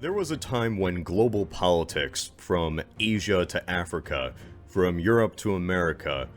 There was a time when global politics, from Asia to Africa, from Europe to America,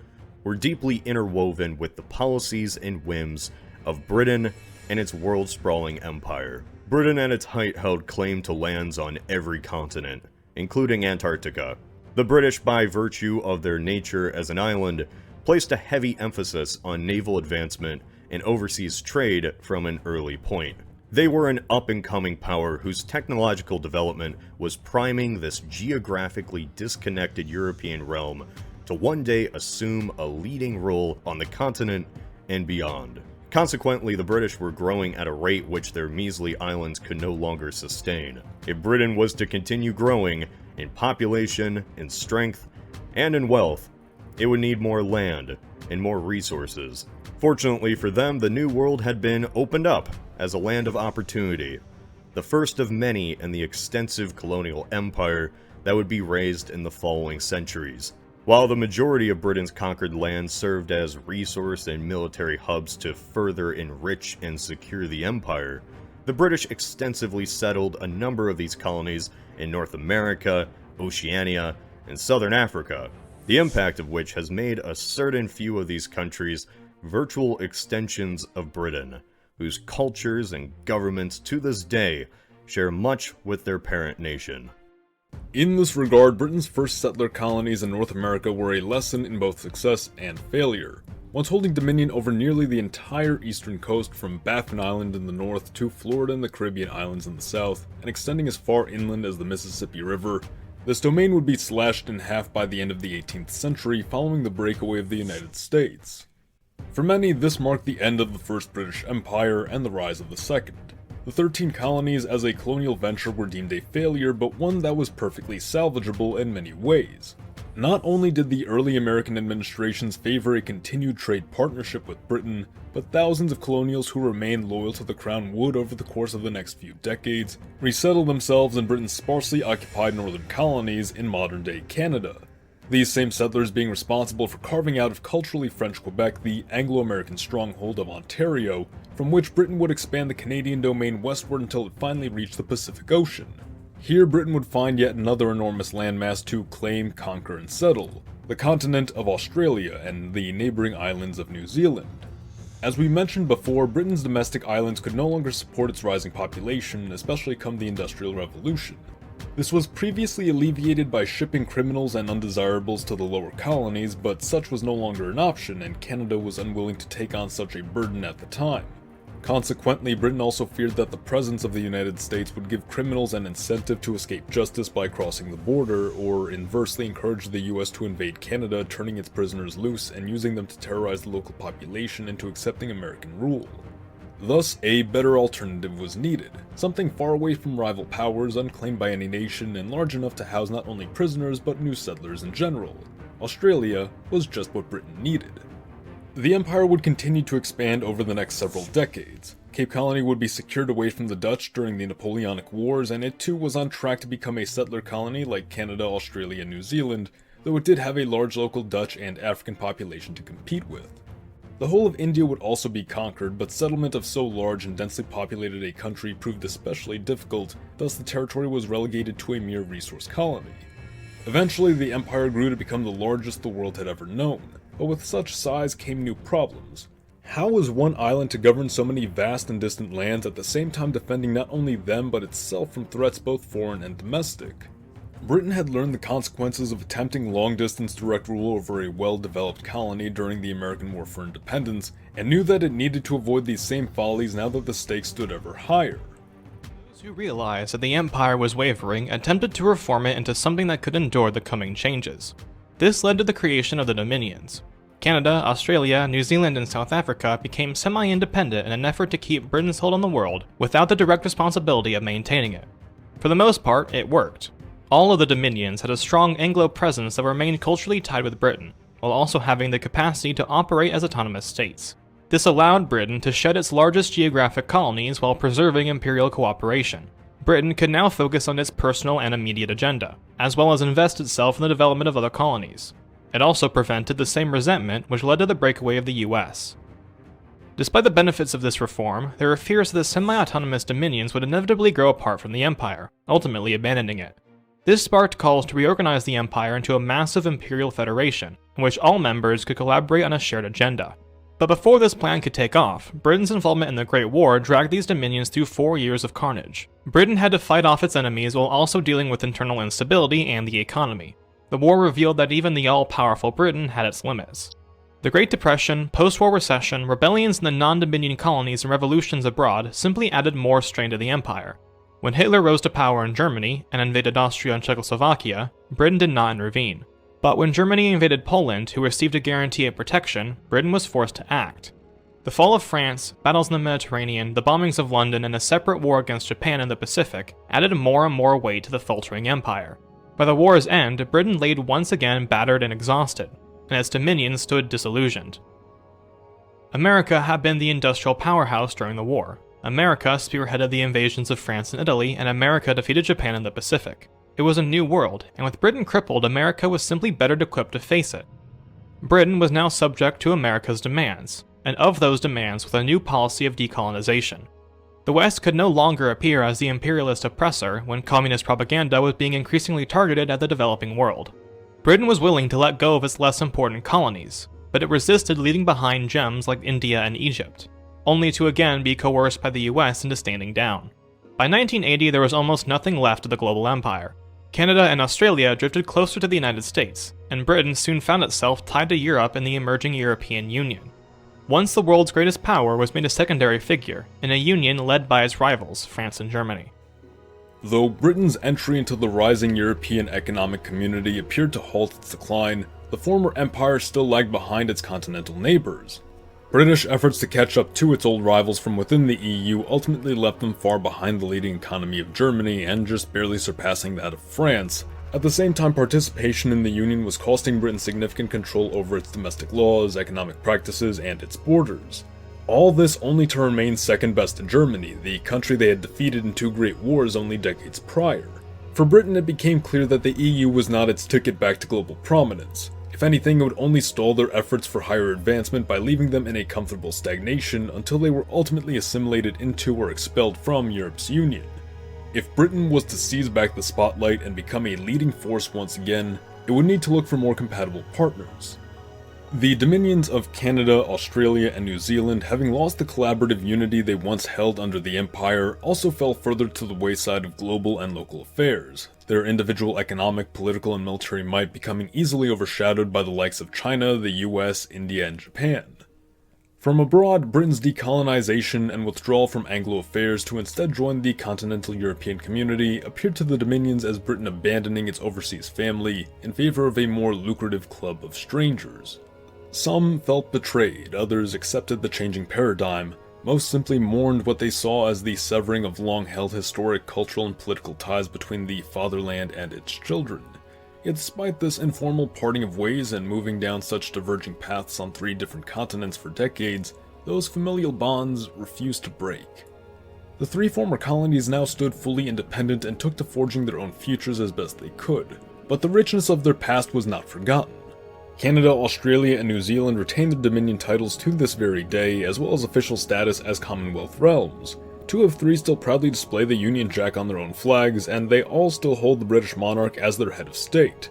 were deeply interwoven with the policies and whims of Britain and its world-sprawling empire. Britain at its height held claim to lands on every continent, including Antarctica. The British, by virtue of their nature as an island, placed a heavy emphasis on naval advancement and overseas trade from an early point. They were an up-and-coming power whose technological development was priming this geographically disconnected European realm to one day assume a leading role on the continent and beyond. Consequently, the British were growing at a rate which their measly islands could no longer sustain. If Britain was to continue growing in population, in strength, and in wealth, it would need more land and more resources. Fortunately for them, the New World had been opened up as a land of opportunity, the first of many in the extensive colonial empire that would be raised in the following centuries. While the majority of Britain's conquered lands served as resource and military hubs to further enrich and secure the empire, the British extensively settled a number of these colonies in North America, Oceania, and Southern Africa, the impact of which has made a certain few of these countries virtual extensions of Britain, whose cultures and governments to this day share much with their parent nation. In this regard, Britain's first settler colonies in North America were a lesson in both success and failure. Once holding dominion over nearly the entire eastern coast from Baffin Island in the north to Florida and the Caribbean islands in the south, and extending as far inland as the Mississippi River, this domain would be slashed in half by the end of the 18th century following the breakaway of the United States. For many, this marked the end of the First British Empire and the rise of the Second. The 13 colonies as a colonial venture were deemed a failure, but one that was perfectly salvageable in many ways. Not only did the early American administrations favor a continued trade partnership with Britain, but thousands of colonials who remained loyal to the crown would, over the course of the next few decades, resettle themselves in Britain's sparsely occupied northern colonies in modern-day Canada. These same settlers being responsible for carving out of culturally French Quebec the Anglo-American stronghold of Ontario, from which Britain would expand the Canadian domain westward until it finally reached the Pacific Ocean. Here Britain would find yet another enormous landmass to claim, conquer, and settle, the continent of Australia and the neighbouring islands of New Zealand. As we mentioned before, Britain's domestic islands could no longer support its rising population, especially come the Industrial Revolution. This was previously alleviated by shipping criminals and undesirables to the lower colonies, but such was no longer an option, and Canada was unwilling to take on such a burden at the time. Consequently, Britain also feared that the presence of the United States would give criminals an incentive to escape justice by crossing the border, or inversely encourage the US to invade Canada, turning its prisoners loose and using them to terrorize the local population into accepting American rule. Thus, a better alternative was needed, something far away from rival powers, unclaimed by any nation, and large enough to house not only prisoners but new settlers in general. Australia was just what Britain needed. The empire would continue to expand over the next several decades. Cape Colony would be secured away from the Dutch during the Napoleonic Wars, and it too was on track to become a settler colony like Canada, Australia, and New Zealand, though it did have a large local Dutch and African population to compete with. The whole of India would also be conquered, but settlement of so large and densely populated a country proved especially difficult, thus the territory was relegated to a mere resource colony. Eventually, the empire grew to become the largest the world had ever known, but with such size came new problems. How was one island to govern so many vast and distant lands at the same time defending not only them but itself from threats both foreign and domestic? Britain had learned the consequences of attempting long-distance direct rule over a well-developed colony during the American War for Independence, and knew that it needed to avoid these same follies now that the stakes stood ever higher. Those who realized that the empire was wavering attempted to reform it into something that could endure the coming changes. This led to the creation of the Dominions. Canada, Australia, New Zealand, and South Africa became semi-independent in an effort to keep Britain's hold on the world without the direct responsibility of maintaining it. For the most part, it worked. All of the Dominions had a strong Anglo presence that remained culturally tied with Britain, while also having the capacity to operate as autonomous states. This allowed Britain to shed its largest geographic colonies while preserving imperial cooperation. Britain could now focus on its personal and immediate agenda, as well as invest itself in the development of other colonies. It also prevented the same resentment which led to the breakaway of the US. Despite the benefits of this reform, there were fears that the semi-autonomous dominions would inevitably grow apart from the Empire, ultimately abandoning it. This sparked calls to reorganize the Empire into a massive imperial federation, in which all members could collaborate on a shared agenda. But before this plan could take off, Britain's involvement in the Great War dragged these dominions through 4 years of carnage. Britain had to fight off its enemies while also dealing with internal instability and the economy. The war revealed that even the all-powerful Britain had its limits. The Great Depression, post-war recession, rebellions in the non-Dominion colonies and revolutions abroad simply added more strain to the empire. When Hitler rose to power in Germany and invaded Austria and Czechoslovakia, Britain did not intervene. But when Germany invaded Poland, who received a guarantee of protection, Britain was forced to act. The fall of France, battles in the Mediterranean, the bombings of London, and a separate war against Japan in the Pacific added more and more weight to the faltering empire. By the war's end, Britain lay once again battered and exhausted, and its dominions stood disillusioned. America had been the industrial powerhouse during the war. America spearheaded the invasions of France and Italy, and America defeated Japan in the Pacific. It was a new world, and with Britain crippled, America was simply better equipped to face it. Britain was now subject to America's demands, and of those demands with a new policy of decolonization. The West could no longer appear as the imperialist oppressor when communist propaganda was being increasingly targeted at the developing world. Britain was willing to let go of its less important colonies, but it resisted leaving behind gems like India and Egypt, only to again be coerced by the US into standing down. By 1980, there was almost nothing left of the global empire. Canada and Australia drifted closer to the United States, and Britain soon found itself tied to Europe and the emerging European Union. Once the world's greatest power was made a secondary figure, in a union led by its rivals, France and Germany. Though Britain's entry into the rising European economic community appeared to halt its decline, the former empire still lagged behind its continental neighbors. British efforts to catch up to its old rivals from within the EU ultimately left them far behind the leading economy of Germany and just barely surpassing that of France. At the same time, participation in the Union was costing Britain significant control over its domestic laws, economic practices, and its borders. All this only to remain second best to Germany, the country they had defeated in 2 great wars only decades prior. For Britain, it became clear that the EU was not its ticket back to global prominence. If anything, it would only stall their efforts for higher advancement by leaving them in a comfortable stagnation until they were ultimately assimilated into or expelled from Europe's Union. If Britain was to seize back the spotlight and become a leading force once again, it would need to look for more compatible partners. The dominions of Canada, Australia, and New Zealand, having lost the collaborative unity they once held under the Empire, also fell further to the wayside of global and local affairs, their individual economic, political, and military might becoming easily overshadowed by the likes of China, the US, India, and Japan. From abroad, Britain's decolonization and withdrawal from Anglo affairs to instead join the continental European community appeared to the dominions as Britain abandoning its overseas family in favor of a more lucrative club of strangers. Some felt betrayed, others accepted the changing paradigm, most simply mourned what they saw as the severing of long-held historic, cultural, and political ties between the fatherland and its children. Yet despite this informal parting of ways and moving down such diverging paths on 3 different continents for decades, those familial bonds refused to break. The 3 former colonies now stood fully independent and took to forging their own futures as best they could, but the richness of their past was not forgotten. Canada, Australia, and New Zealand retained their Dominion titles to this very day, as well as official status as Commonwealth realms. 2 of 3 still proudly display the Union Jack on their own flags, and they all still hold the British monarch as their head of state.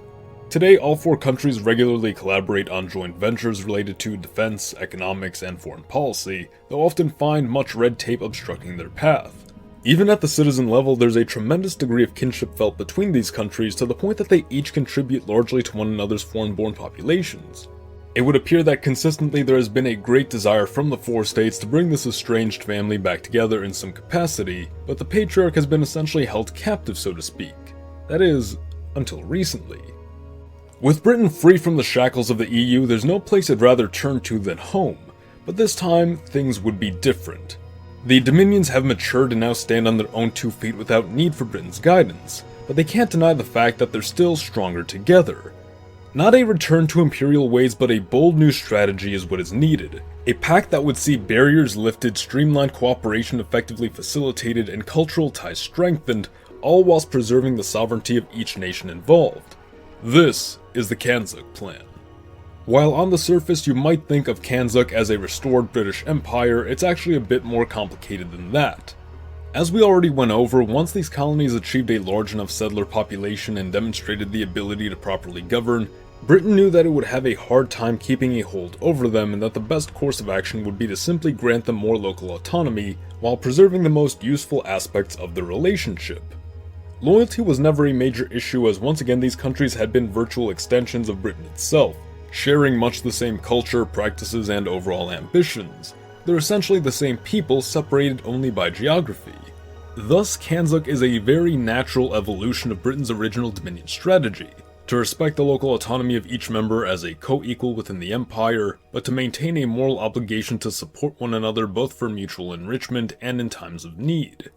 Today, all 4 countries regularly collaborate on joint ventures related to defense, economics, and foreign policy, though often find much red tape obstructing their path. Even at the citizen level, there's a tremendous degree of kinship felt between these countries to the point that they each contribute largely to one another's foreign-born populations. It would appear that consistently there has been a great desire from the 4 states to bring this estranged family back together in some capacity, but the patriarch has been essentially held captive, so to speak. That is, until recently. With Britain free from the shackles of the EU, there's no place I'd rather turn to than home, but this time, things would be different. The Dominions have matured and now stand on their own 2 feet without need for Britain's guidance, but they can't deny the fact that they're still stronger together. Not a return to Imperial ways, but a bold new strategy is what is needed. A pact that would see barriers lifted, streamlined cooperation effectively facilitated, and cultural ties strengthened, all whilst preserving the sovereignty of each nation involved. This is the CANZUK Plan. While on the surface you might think of Kanzuk as a restored British Empire, it's actually a bit more complicated than that. As we already went over, once these colonies achieved a large enough settler population and demonstrated the ability to properly govern, Britain knew that it would have a hard time keeping a hold over them and that the best course of action would be to simply grant them more local autonomy while preserving the most useful aspects of the relationship. Loyalty was never a major issue, as once again these countries had been virtual extensions of Britain itself, sharing much the same culture, practices, and overall ambitions. They're essentially the same people, separated only by geography. Thus, Kanzuk is a very natural evolution of Britain's original Dominion strategy, to respect the local autonomy of each member as a co-equal within the Empire, but to maintain a moral obligation to support one another both for mutual enrichment and in times of need.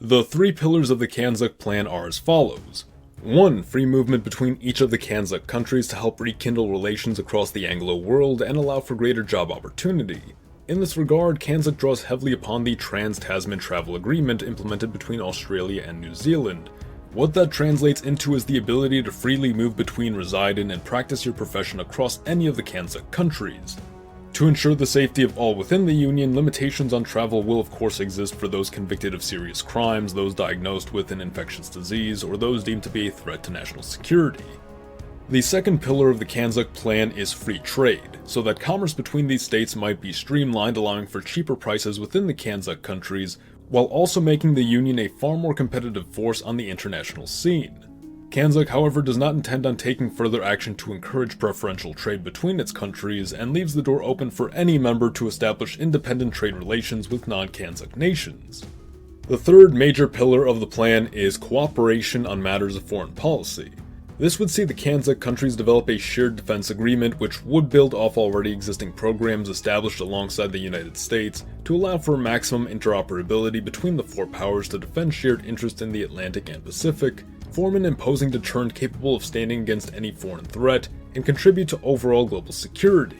The three pillars of the Kanzak Plan are as follows. 1. Free movement between each of the Kanzak countries to help rekindle relations across the Anglo world and allow for greater job opportunity. In this regard, Kanzak draws heavily upon the Trans-Tasman travel agreement implemented between Australia and New Zealand. What that translates into is the ability to freely move between, reside in, and practice your profession across any of the Kanzak countries. To ensure the safety of all within the Union, limitations on travel will of course exist for those convicted of serious crimes, those diagnosed with an infectious disease, or those deemed to be a threat to national security. The second pillar of the Kanzuk Plan is free trade, so that commerce between these states might be streamlined, allowing for cheaper prices within the Kanzak countries, while also making the Union a far more competitive force on the international scene. Kanzuk, however, does not intend on taking further action to encourage preferential trade between its countries, and leaves the door open for any member to establish independent trade relations with non-Kanzuk nations. The third major pillar of the plan is cooperation on matters of foreign policy. This would see the Kanzak countries develop a shared defense agreement which would build off already existing programs established alongside the United States to allow for maximum interoperability between the four powers to defend shared interests in the Atlantic and Pacific, form an imposing deterrent capable of standing against any foreign threat, and contribute to overall global security.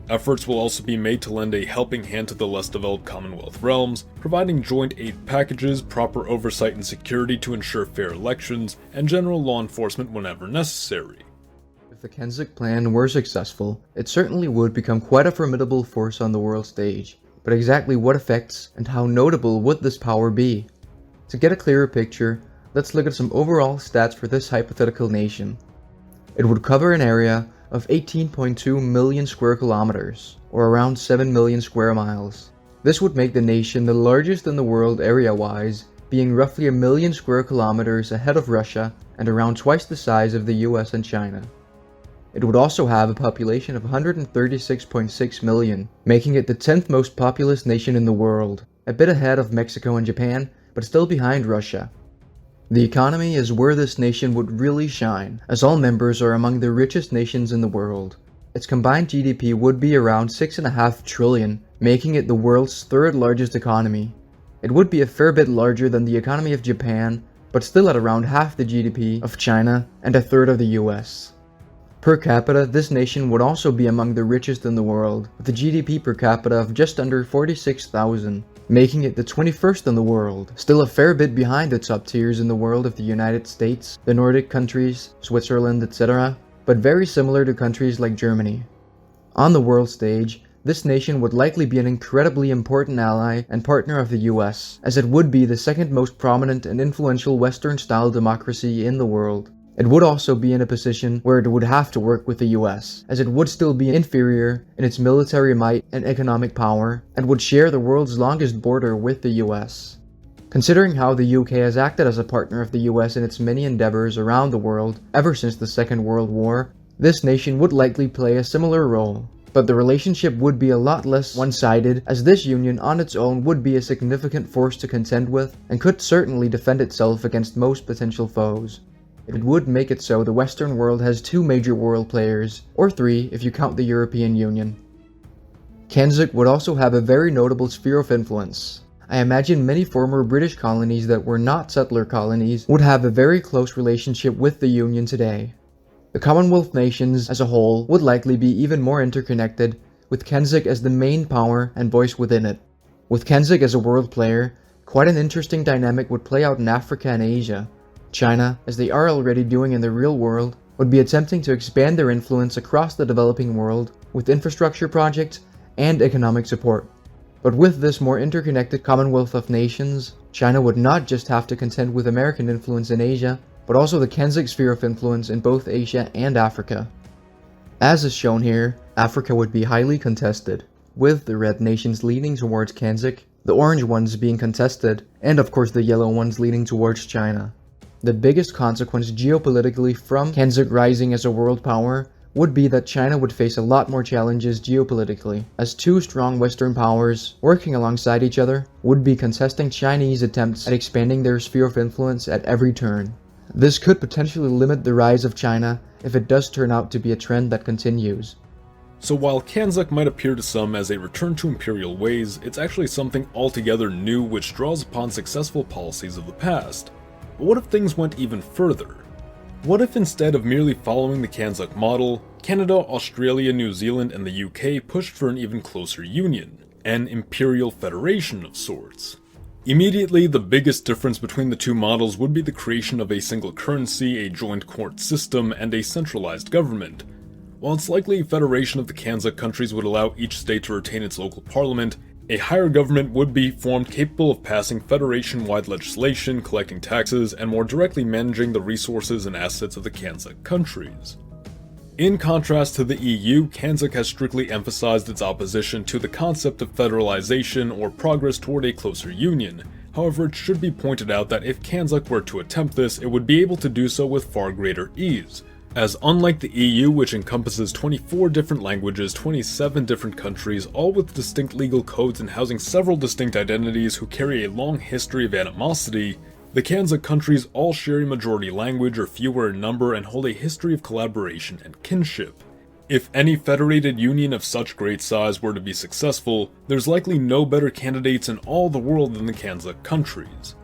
Efforts will also be made to lend a helping hand to the less developed Commonwealth realms, providing joint aid packages, proper oversight and security to ensure fair elections, and general law enforcement whenever necessary. If the CANZUK Plan were successful, it certainly would become quite a formidable force on the world stage. But exactly what effects and how notable would this power be? To get a clearer picture, let's look at some overall stats for this hypothetical nation. It would cover an area of 18.2 million square kilometers, or around 7 million square miles. This would make the nation the largest in the world area-wise, being roughly a million square kilometers ahead of Russia and around twice the size of the US and China. It would also have a population of 136.6 million, making it the 10th most populous nation in the world, a bit ahead of Mexico and Japan, but still behind Russia. The economy is where this nation would really shine, as all members are among the richest nations in the world. Its combined GDP would be around 6.5 trillion, making it the world's third largest economy. It would be a fair bit larger than the economy of Japan, but still at around half the GDP of China and a third of the US. Per capita, this nation would also be among the richest in the world, with a GDP per capita of just under 46,000. Making it the 21st in the world, still a fair bit behind the top tiers in the world of the United States, the Nordic countries, Switzerland, etc., but very similar to countries like Germany. On the world stage, this nation would likely be an incredibly important ally and partner of the US, as it would be the second most prominent and influential Western-style democracy in the world. It would also be in a position where it would have to work with the US, as it would still be inferior in its military might and economic power, and would share the world's longest border with the US. Considering how the UK has acted as a partner of the US in its many endeavors around the world ever since the Second World War, this nation would likely play a similar role. But the relationship would be a lot less one-sided, as this union on its own would be a significant force to contend with, and could certainly defend itself against most potential foes. It would make it so the Western world has two major world players, or three if you count the European Union. Kanzuk would also have a very notable sphere of influence. I imagine many former British colonies that were not settler colonies would have a very close relationship with the Union today. The Commonwealth nations as a whole would likely be even more interconnected, with Kanzuk as the main power and voice within it. With Kanzuk as a world player, quite an interesting dynamic would play out in Africa and Asia. China, as they are already doing in the real world, would be attempting to expand their influence across the developing world with infrastructure projects and economic support. But with this more interconnected Commonwealth of Nations, China would not just have to contend with American influence in Asia, but also the Kanzak sphere of influence in both Asia and Africa. As is shown here, Africa would be highly contested, with the red nations leaning towards Kanzak, the orange ones being contested, and of course the yellow ones leaning towards China. The biggest consequence geopolitically from Kanzak rising as a world power would be that China would face a lot more challenges geopolitically, as two strong Western powers, working alongside each other, would be contesting Chinese attempts at expanding their sphere of influence at every turn. This could potentially limit the rise of China if it does turn out to be a trend that continues. So while Kanzak might appear to some as a return to imperial ways, it's actually something altogether new which draws upon successful policies of the past. But what if things went even further? What if instead of merely following the Kanzak model, Canada, Australia, New Zealand, and the UK pushed for an even closer union, an imperial federation of sorts? Immediately, the biggest difference between the two models would be the creation of a single currency, a joint court system, and a centralized government. While it's likely a federation of the Kanzak countries would allow each state to retain its local parliament, a higher government would be formed capable of passing federation-wide legislation, collecting taxes, and more directly managing the resources and assets of the Kanzak countries. In contrast to the EU, Kanzak has strictly emphasized its opposition to the concept of federalization or progress toward a closer union. However, it should be pointed out that if Kanzak were to attempt this, it would be able to do so with far greater ease, as unlike the EU, which encompasses 24 different languages, 27 different countries, all with distinct legal codes and housing several distinct identities who carry a long history of animosity, the Kanzak countries all share a majority language or fewer in number and hold a history of collaboration and kinship. If any federated union of such great size were to be successful, there's likely no better candidates in all the world than the Kanzak countries.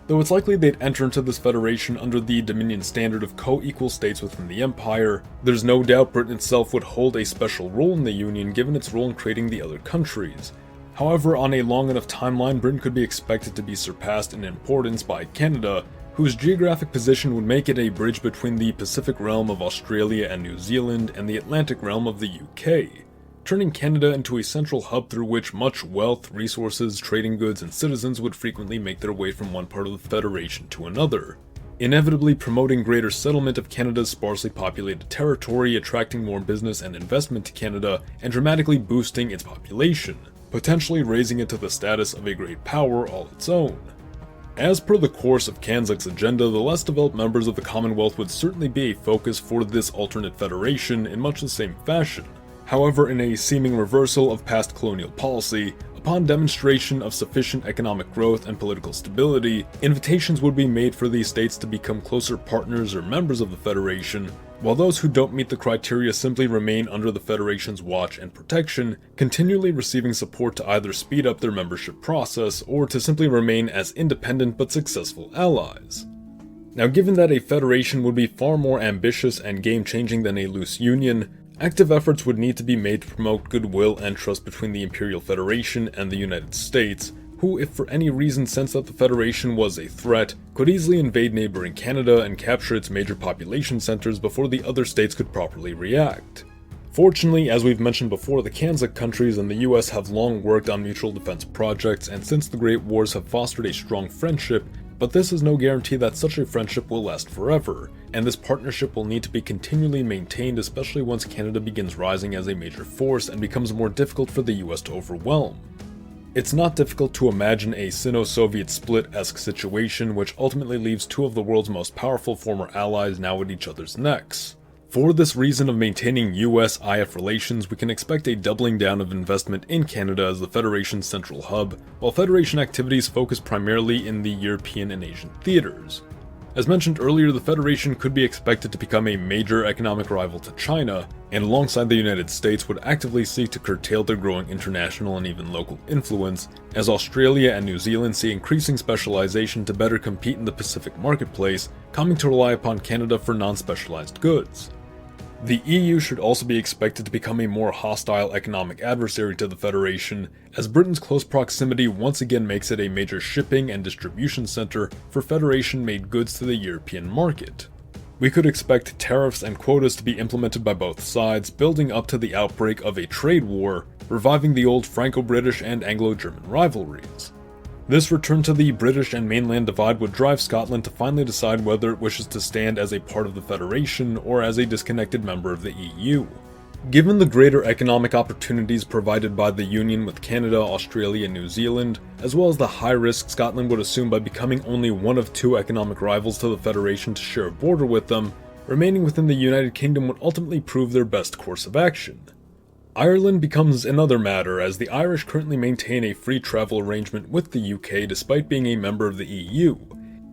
Though it's likely they'd enter into this federation under the Dominion standard of co-equal states within the Empire, there's no doubt Britain itself would hold a special role in the Union given its role in creating the other countries. However, on a long enough timeline, Britain could be expected to be surpassed in importance by Canada, whose geographic position would make it a bridge between the Pacific realm of Australia and New Zealand and the Atlantic realm of the UK, turning Canada into a central hub through which much wealth, resources, trading goods, and citizens would frequently make their way from one part of the Federation to another, inevitably promoting greater settlement of Canada's sparsely populated territory, attracting more business and investment to Canada, and dramatically boosting its population, potentially raising it to the status of a great power all its own. As per the course of Kanzak's agenda, the less developed members of the Commonwealth would certainly be a focus for this alternate federation in much the same fashion. However, in a seeming reversal of past colonial policy, upon demonstration of sufficient economic growth and political stability, invitations would be made for these states to become closer partners or members of the Federation, while those who don't meet the criteria simply remain under the Federation's watch and protection, continually receiving support to either speed up their membership process or to simply remain as independent but successful allies. Now, given that a federation would be far more ambitious and game-changing than a loose union, active efforts would need to be made to promote goodwill and trust between the Imperial Federation and the United States, who, if for any reason sensed that the Federation was a threat, could easily invade neighboring Canada and capture its major population centers before the other states could properly react. Fortunately, as we've mentioned before, the Kanzak countries and the US have long worked on mutual defense projects and since the Great Wars have fostered a strong friendship, but this is no guarantee that such a friendship will last forever, and this partnership will need to be continually maintained, especially once Canada begins rising as a major force and becomes more difficult for the US to overwhelm. It's not difficult to imagine a Sino-Soviet split-esque situation which ultimately leaves two of the world's most powerful former allies now at each other's necks. For this reason of maintaining US-IF relations, we can expect a doubling down of investment in Canada as the Federation's central hub, while Federation activities focus primarily in the European and Asian theaters. As mentioned earlier, the Federation could be expected to become a major economic rival to China, and alongside the United States would actively seek to curtail their growing international and even local influence, as Australia and New Zealand see increasing specialization to better compete in the Pacific marketplace, coming to rely upon Canada for non-specialized goods. The EU should also be expected to become a more hostile economic adversary to the Federation, as Britain's close proximity once again makes it a major shipping and distribution center for Federation-made goods to the European market. We could expect tariffs and quotas to be implemented by both sides, building up to the outbreak of a trade war, reviving the old Franco-British and Anglo-German rivalries. This return to the British and mainland divide would drive Scotland to finally decide whether it wishes to stand as a part of the Federation or as a disconnected member of the EU. Given the greater economic opportunities provided by the Union with Canada, Australia, and New Zealand, as well as the high risk Scotland would assume by becoming only one of two economic rivals to the Federation to share a border with them, remaining within the United Kingdom would ultimately prove their best course of action. Ireland becomes another matter, as the Irish currently maintain a free travel arrangement with the UK despite being a member of the EU.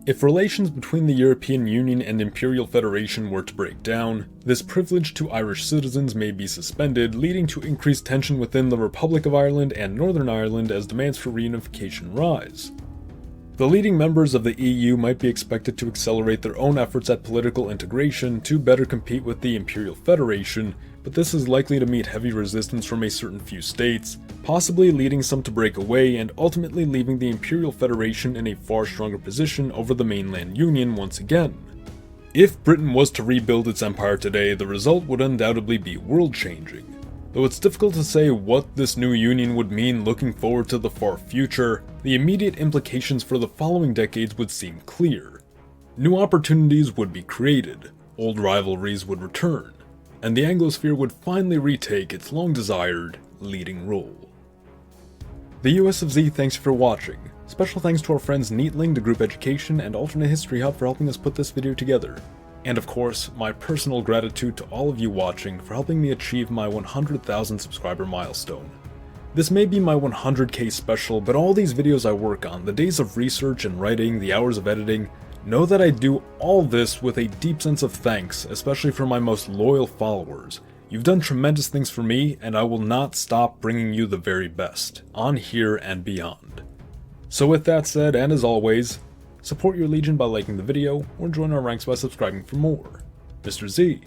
If relations between the European Union and Imperial Federation were to break down, this privilege to Irish citizens may be suspended, leading to increased tension within the Republic of Ireland and Northern Ireland as demands for reunification rise. The leading members of the EU might be expected to accelerate their own efforts at political integration to better compete with the Imperial Federation, but this is likely to meet heavy resistance from a certain few states, possibly leading some to break away and ultimately leaving the Imperial Federation in a far stronger position over the mainland Union once again. If Britain was to rebuild its empire today, the result would undoubtedly be world-changing. Though it's difficult to say what this new union would mean looking forward to the far future, the immediate implications for the following decades would seem clear. New opportunities would be created, old rivalries would return, and the Anglosphere would finally retake its long-desired leading role. The US of Z thanks you for watching. Special thanks to our friends Neatling, the Group Education, and Alternate History Hub for helping us put this video together. And of course, my personal gratitude to all of you watching for helping me achieve my 100,000 subscriber milestone. This may be my 100k special, but all these videos I work on, the days of research and writing, the hours of editing, know that I do all this with a deep sense of thanks, especially for my most loyal followers. You've done tremendous things for me, and I will not stop bringing you the very best, on here and beyond. So with that said, and as always, support your Legion by liking the video, or join our ranks by subscribing for more. Mr. Z,